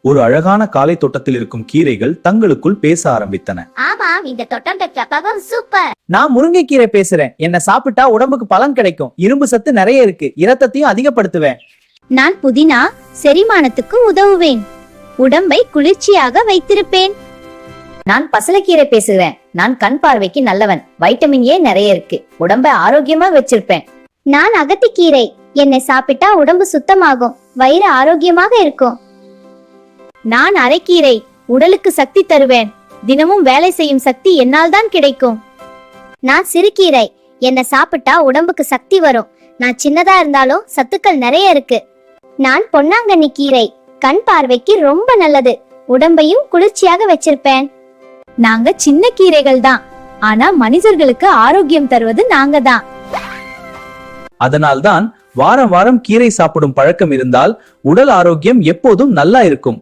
ஒரு அழகான காலை தோட்டத்தில் இருக்கும் கீரைகள் தங்களுக்குள் பேச ஆரம்பித்தன. ஆமாம், இந்த தோட்டம் பெற்றப்பவும் சூப்பர். நான் முருங்கைக்கீரை பேசுறேன். என்ன சாப்பிட்டா உடம்புக்கு பலன் கிடைக்கும். இரும்பு சத்து நிறைய இருக்கு. இரத்தத்தையும் அதிகப்படுத்துவேன். நான் புதினா செரிமானத்துக்கு உதவுவேன். உடம்பை குளிர்ச்சியாக வைத்திருப்பேன். நான் பசலைக்கீரை பேசுகிறேன். நான் கண் பார்வைக்கு நல்லவன். வைட்டமின் ஏ நிறைய இருக்கு. உடம்பை ஆரோக்கியமா வச்சிருப்பேன். நான் அகத்திக்கீரை. என்னை சாப்பிட்டா உடம்பு சுத்தமாகும். வயிறு ஆரோக்கியமாக இருக்கும். நான் அரைக்கீரை. உடலுக்கு சக்தி தருவேன். தினமும் வேலை செய்யும் சக்தி என்னால் தான் கிடைக்கும். நான் சிறுகீரை. என்னை சாப்பிட்டா உடம்புக்கு சக்தி வரும். நான் சின்னதா இருந்தாலும் சத்துக்கள் நிறைய இருக்கு. நான் பொன்னாங்கண்ணி கீரை. கண் பார்வைக்கு ரொம்ப நல்லது. உடம்பையும் குளிர்ச்சியாக வச்சிருப்பேன். நாங்க சின்ன கீரைகள் தான், ஆனா மனிதர்களுக்கு ஆரோக்கியம் தருவது நாங்க தான். அதனால்தான் வாரம் வாரம் கீரை சாப்பிடும் பழக்கம் இருந்தால் உடல் ஆரோக்கியம் எப்போதும் நல்லா இருக்கும்.